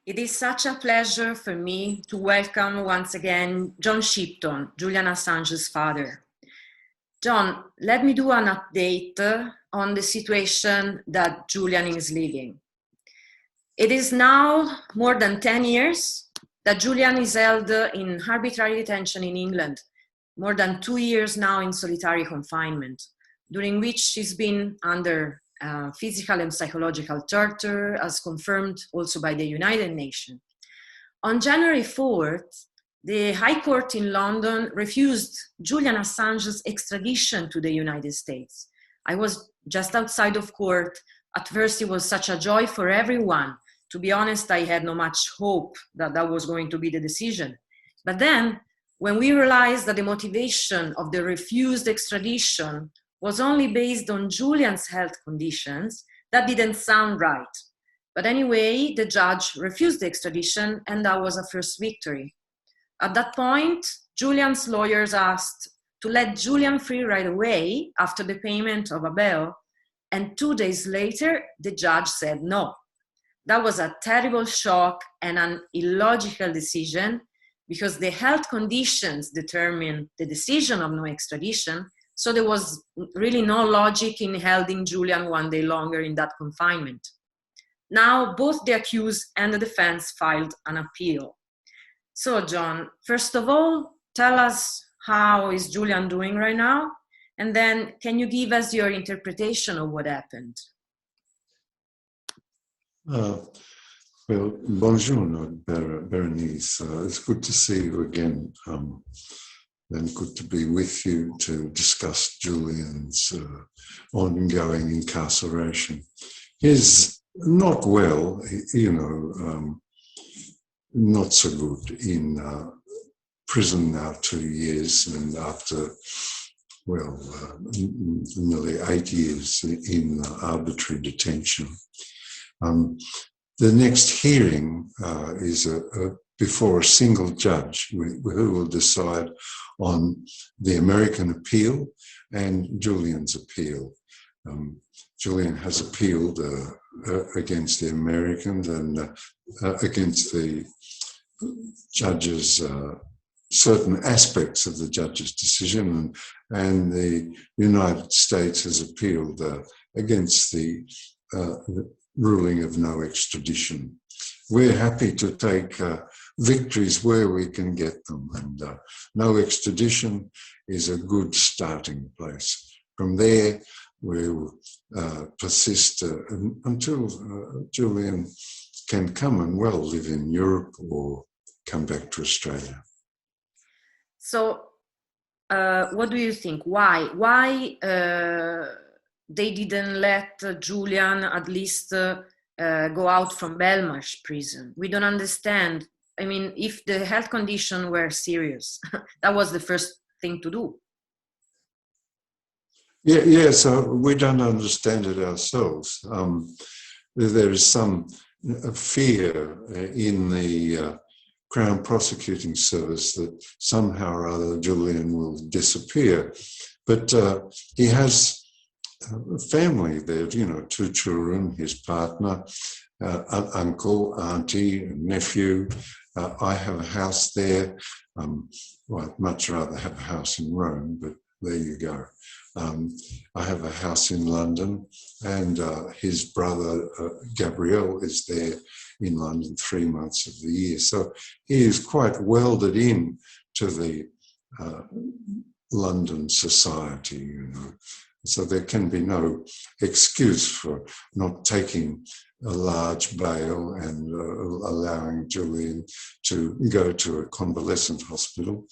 It is such a pleasure for me to welcome once again John Shipton, Julian Assange's father. John, let me do an update on the situation that Julian is living. It is now more than 10 years that Julian is held in arbitrary detention in England, more than 2 years now in solitary confinement, during which he's been under physical and psychological torture, as confirmed also by the United Nations. On January 4th, the High Court in London refused Julian Assange's extradition to the United States. I was just outside of court. At first, it was such a joy for everyone. To be honest, I had no much hope that that was going to be the decision. But then, when we realized that the motivation of the refused extradition was only based on Julian's health conditions, that didn't sound right. But anyway, the judge refused the extradition, and that was a first victory. At that point, Julian's lawyers asked to let Julian free right away after the payment of a bail, and 2 days later, the judge said no. That was a terrible shock and an illogical decision because the health conditions determined the decision of no extradition, so there was really no logic in holding Julian 1 day longer in that confinement. Now, both the accused and the defense filed an appeal. So, John, first of all, tell us how is Julian doing right now? And then can you give us your interpretation of what happened? Well, buongiorno, Berenice. It's good to see you again, and good to be with you to discuss Julian's ongoing incarceration. He's not well, not so good in prison now 2 years, and after, nearly 8 years in arbitrary detention. The next hearing is before a single judge who will decide on the American appeal and Julian's appeal. Julian has appealed against the Americans and against the judge's certain aspects of the judge's decision, and the United States has appealed against the ruling of no extradition. We're happy to take victories where we can get them, and no extradition is a good starting place. From there, we'll persist until Julian can come and live in Europe or come back to Australia. So, what do you think? Why they didn't let Julian at least go out from Belmarsh prison? We don't understand. I mean, if the health conditions were serious, that was the first thing to do. Yeah, so we don't understand it ourselves. There is some fear in the Crown Prosecuting Service that somehow or other Julian will disappear. But he has a family there, 2 children, his partner, uncle, auntie, nephew. I have a house there. I'd much rather have a house in Rome, but there you go. I have a house in London, and his brother, Gabriel, is there in London 3 months of the year. So he is quite welded in to the London society, So there can be no excuse for not taking a large bail and allowing Julian to go to a convalescent hospital.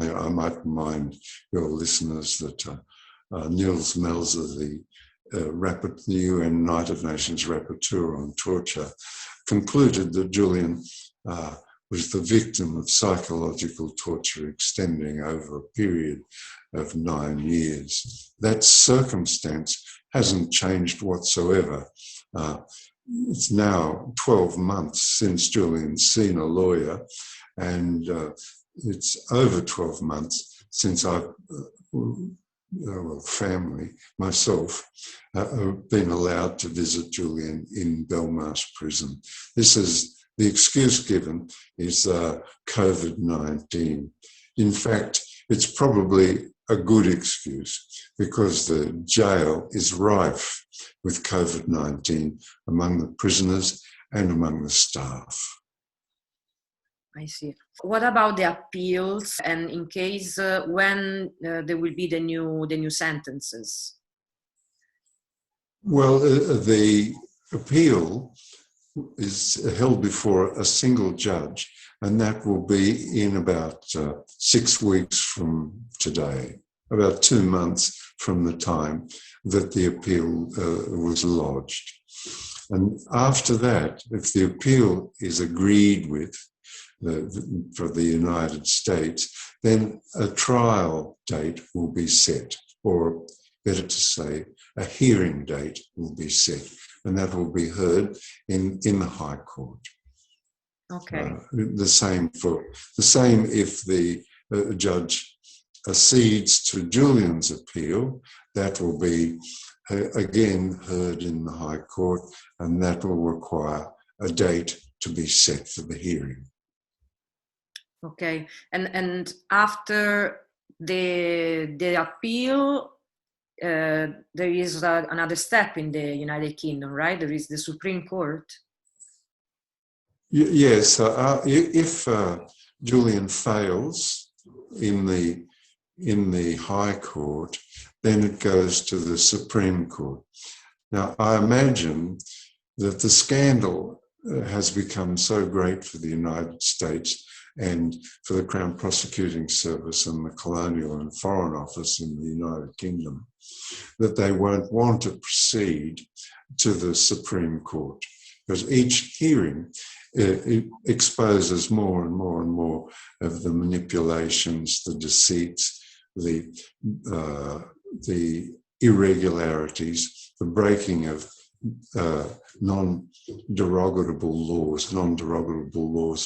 I might remind your listeners that Niels Melzer, the UN United Nations Rapporteur on Torture, concluded that Julian was the victim of psychological torture extending over a period of 9 years. That circumstance hasn't changed whatsoever. It's now 12 months since Julian's seen a lawyer, and it's over 12 months since I've, family, myself, been allowed to visit Julian in Belmarsh prison. This has the excuse given is COVID-19. In fact, it's probably a good excuse because the jail is rife with COVID-19 among the prisoners and among the staff. I see. What about the appeals, and in case when there will be the new sentences? Well, the appeal is held before a single judge, and that will be in about 6 weeks from today, about 2 months from the time that the appeal was lodged. And after that, if the appeal is agreed with for the United States, then a trial date will be set, or better to say, a hearing date will be set, and that will be heard in the High Court. Okay. The same if the judge accedes to Julian's appeal, that will be again heard in the High Court, and that will require a date to be set for the hearing. Okay, and after the appeal, there is another step in the United Kingdom, right? There is the Supreme Court. Yes, if Julian fails in the High Court, then it goes to the Supreme Court. Now, I imagine that the scandal has become so great for the United States and for the Crown Prosecuting Service and the Colonial and Foreign Office in the United Kingdom that they won't want to proceed to the Supreme Court, because each hearing it exposes more and more and more of the manipulations, the deceits, the irregularities, the breaking of non-derogable laws,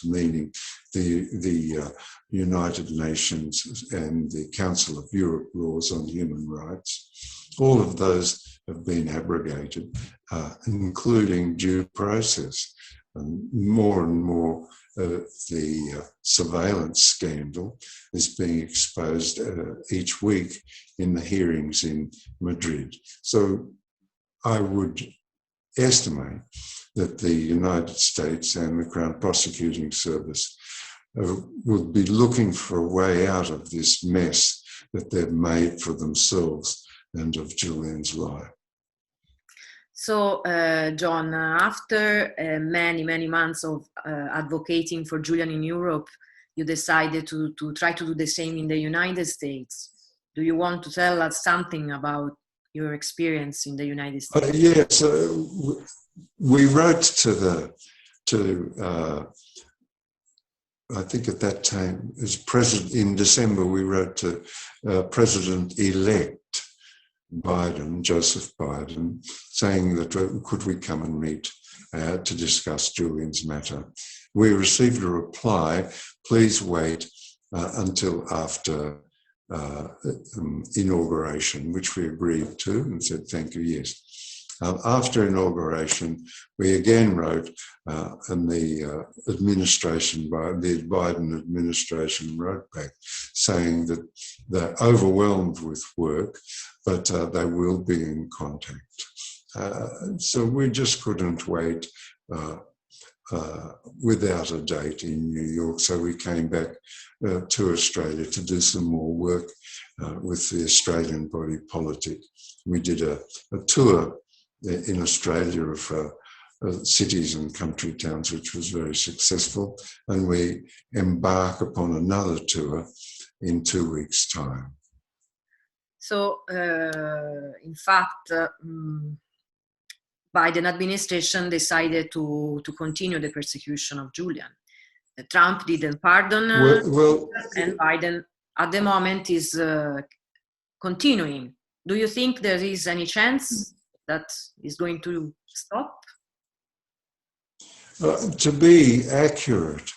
meaning the United Nations and the Council of Europe laws on human rights. All of those have been abrogated, including due process. And more the surveillance scandal is being exposed each week in the hearings in Madrid. So I would estimate that the United States and the Crown Prosecuting Service will be looking for a way out of this mess that they've made for themselves and of Julian's life. So, John, after many months of advocating for Julian in Europe, you decided to try to do the same in the United States. Do you want to tell us something about your experience in the United States? Yes, we wrote I think at that time, as President in December, we wrote to President-elect Biden, Joseph Biden, saying that could we come and meet to discuss Julian's matter. We received a reply, please wait until after inauguration, which we agreed to and said, thank you, yes. After inauguration, we again wrote, and the Biden administration wrote back saying that they're overwhelmed with work, but they will be in contact. So we just couldn't wait without a date in New York. So we came back to Australia to do some more work with the Australian body politic. We did a tour in Australia of cities and country towns, which was very successful. And we embark upon another tour in 2 weeks' time. So, in fact, Biden administration decided to continue the persecution of Julian. Trump didn't pardon, and Biden at the moment is continuing. Do you think there is any chance that is going to stop? To be accurate,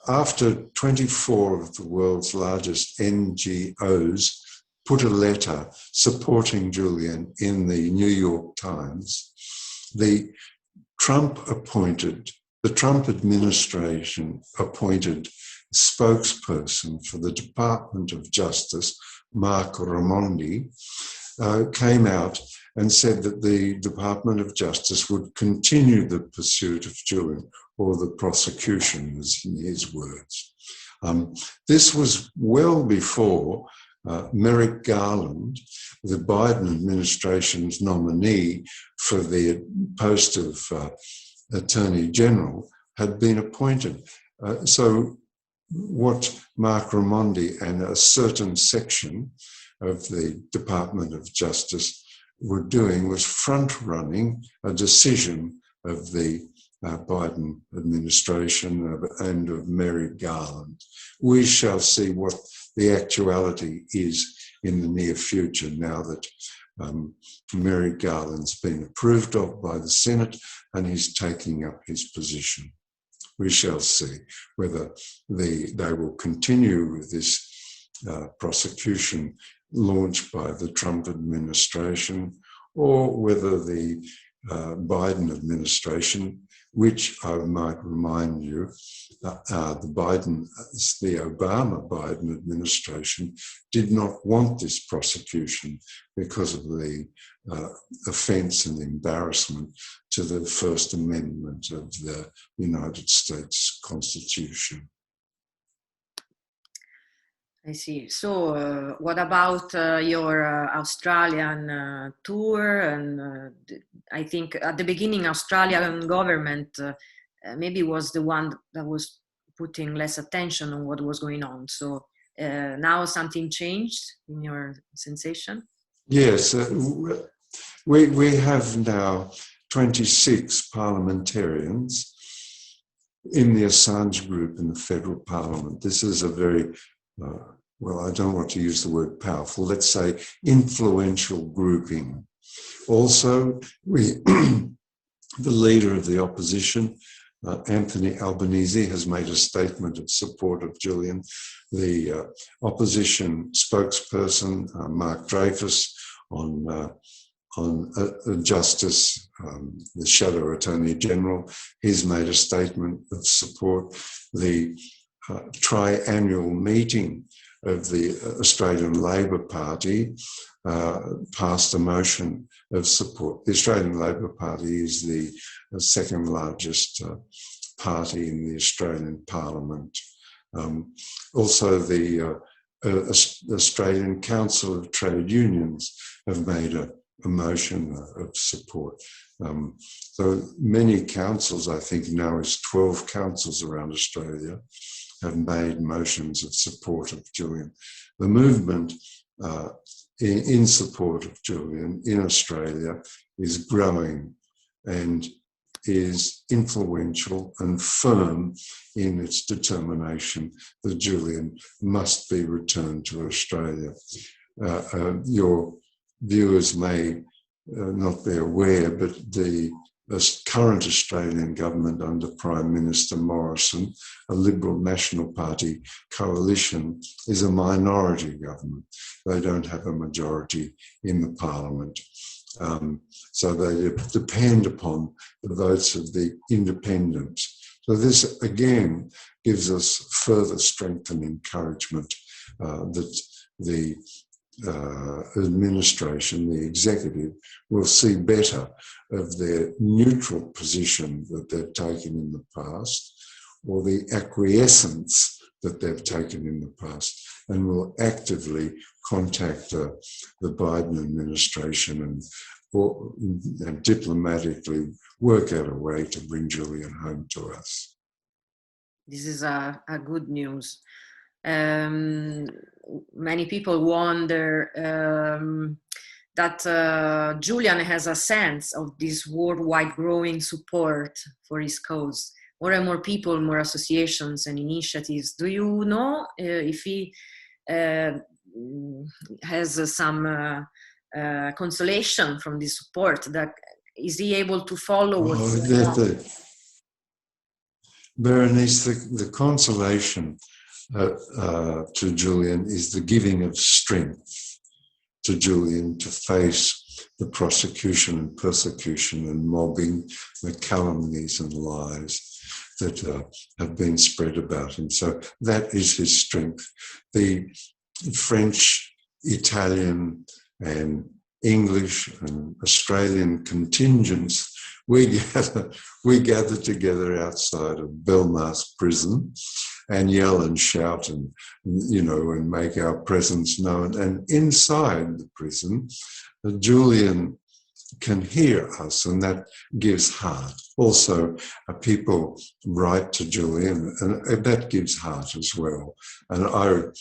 after 24 of the world's largest NGOs put a letter supporting Julian in the New York Times, the Trump-appointed the Trump administration appointed spokesperson for the Department of Justice, Mark Raimondi, came out and said that the Department of Justice would continue the pursuit of Julian, or the prosecution, was in his words. This was well before Merrick Garland, the Biden administration's nominee for the post of Attorney General, had been appointed. So what Mark Raimondi and a certain section of the Department of Justice were doing was front-running a decision of the Biden administration and of Merrick Garland. We shall see what the actuality is in the near future now that Merrick Garland's been approved of by the Senate and he's taking up his position. We shall see whether they will continue with this prosecution launched by the Trump administration, or whether the Biden administration, which I might remind you, the Obama-Biden administration did not want this prosecution because of the offence and embarrassment to the First Amendment of the United States Constitution. I see. So what about your Australian tour? And I think at the beginning, Australian government maybe was the one that was putting less attention on what was going on. So now something changed in your sensation? Yes, we have now 26 parliamentarians in the Assange group in the federal parliament. This is a very well, I don't want to use the word powerful, let's say influential grouping. Also, the leader of the opposition, Anthony Albanese, has made a statement of support of Julian. The opposition spokesperson, Mark Dreyfus, on Justice, the Shadow Attorney General, he's made a statement of support. The triannual meeting of the Australian Labor Party passed a motion of support. The Australian Labor Party is the second largest party in the Australian Parliament. Also, the Australian Council of Trade Unions have made a motion of support. So many councils, I think now it's 12 councils around Australia, have made motions of support of Julian. The movement in support of Julian in Australia is growing and is influential and firm in its determination that Julian must be returned to Australia. Your viewers may not be aware, but the current Australian government under Prime Minister Morrison, a Liberal National Party coalition, is a minority government. They don't have a majority in the Parliament. So they depend upon the votes of the independents. So this, again, gives us further strength and encouragement that the administration, the executive, will see better of their neutral position that they've taken in the past, or the acquiescence that they've taken in the past, and will actively contact the Biden administration and diplomatically work out a way to bring Julian home to us. This is a good news. Many people wonder that Julian has a sense of this worldwide growing support for his cause. More and more people, more associations and initiatives. Do you know if he has some consolation from this support? That is he able to follow what's going on? Berenice, the consolation to Julian is the giving of strength to Julian to face the prosecution and persecution and mobbing, the calumnies and lies. that have been spread about him. So that is his strength. The French, Italian, and English and Australian contingents, we gather together outside of Belmarsh prison and yell and shout and make our presence known. And inside the prison, Julian can hear us, and that gives heart. Also, people write to Julian, and that gives heart as well. And I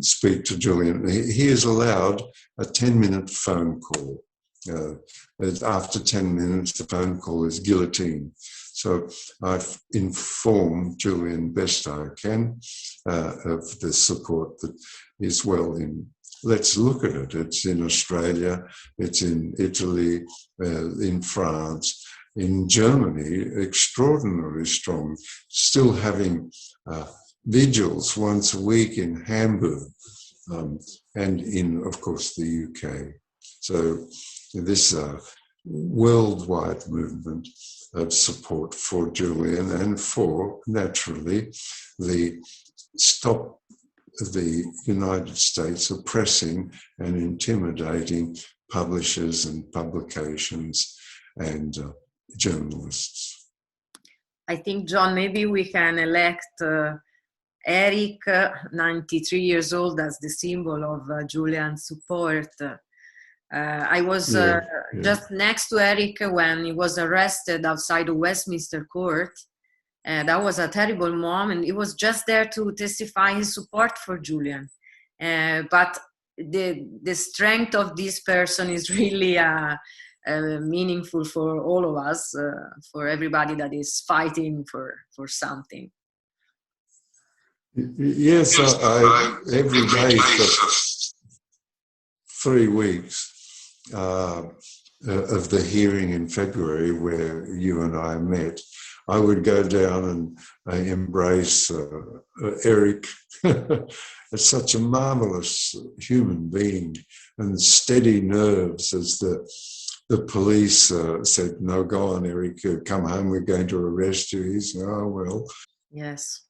speak to Julian. He is allowed a 10-minute phone call. After 10 minutes, the phone call is guillotined. So I've informed Julian best I can of the support that is well in. Let's look at it. It's in Australia, it's in Italy, in France, in Germany, extraordinarily strong, still having vigils once a week in Hamburg and in, of course, the UK. So this worldwide movement of support for Julian and for, naturally, the stop the United States oppressing and intimidating publishers and publications and journalists. I think, John, maybe we can elect Eric, 93 years old, as the symbol of Julian's support. I was just next to Eric when he was arrested outside the Westminster Court. That was a terrible moment. He was just there to testify his support for Julian. But the strength of this person is really meaningful for all of us, for everybody that is fighting for something. Yes, every day for 3 weeks of the hearing in February where you and I met, I would go down and embrace Eric. It's such a marvelous human being and steady nerves as the police said, no, go on, Eric, come home, we're going to arrest you. He said, oh, well. Yes.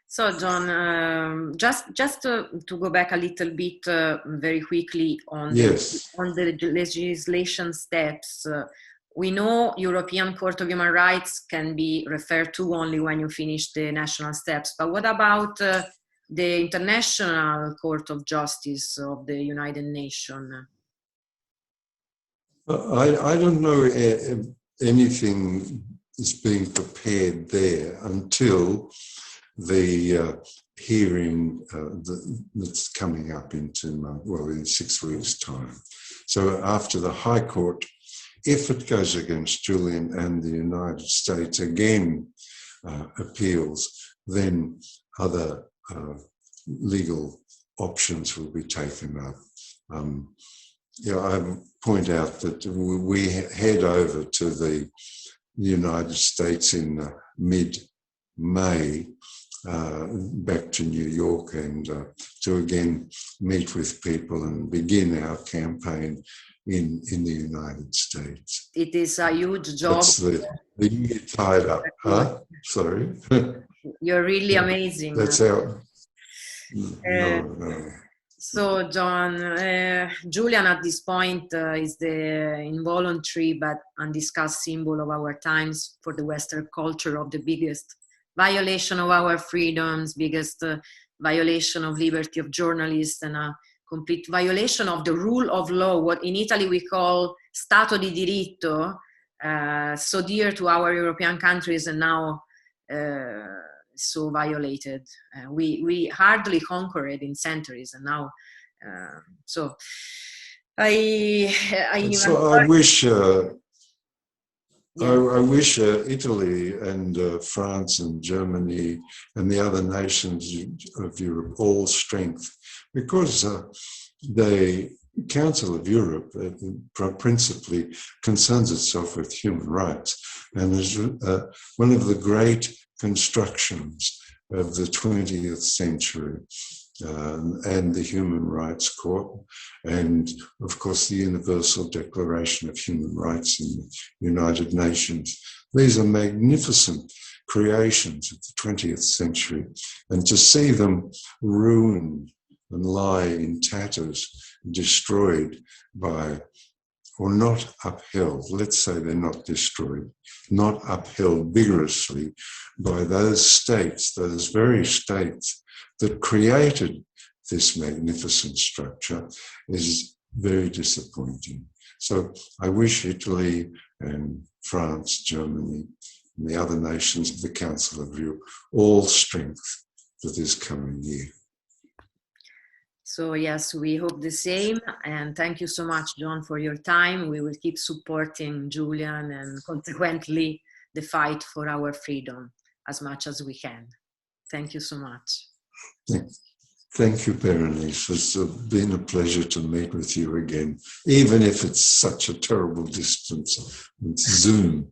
So, John, just to go back a little bit very quickly on the legislation steps, we know European Court of Human Rights can be referred to only when you finish the national steps. But what about the International Court of Justice of the United Nations? I don't know anything is being prepared there until the hearing that's coming up in 2 months, well, in 6 weeks' time. So after the High Court, if it goes against Julian and the United States again appeals, then other legal options will be taken up. I point out that we head over to the United States in mid-May, back to New York, and to again meet with people and begin our campaign in the United States. It is a huge job. That's the year tied up. Sorry. You're really amazing. That's our... No. So, John, Julian at this point is the involuntary but undiscussed symbol of our times for the Western culture, of the biggest violation of our freedoms, biggest violation of liberty of journalists, and a complete violation of the rule of law, what in Italy we call Stato di diritto, so dear to our European countries and now so violated. We hardly conquer it in centuries, and now I wish I wish Italy and France and Germany and the other nations of Europe all strength, because the Council of Europe principally concerns itself with human rights, and is one of the great constructions of the 20th century, and the Human Rights Court, and of course the Universal Declaration of Human Rights in the United Nations. These are magnificent creations of the 20th century, and to see them ruined and lie in tatters, destroyed by, or not upheld, let's say they're not destroyed, not upheld vigorously by those states, those very states that created this magnificent structure, is very disappointing. So I wish Italy and France, Germany, and the other nations of the Council of Europe all strength for this coming year. So yes, we hope the same. And thank you so much, John, for your time. We will keep supporting Julian and consequently the fight for our freedom as much as we can. Thank you so much. Thank you, Berenice. It's been a pleasure to meet with you again, even if it's such a terrible distance with Zoom.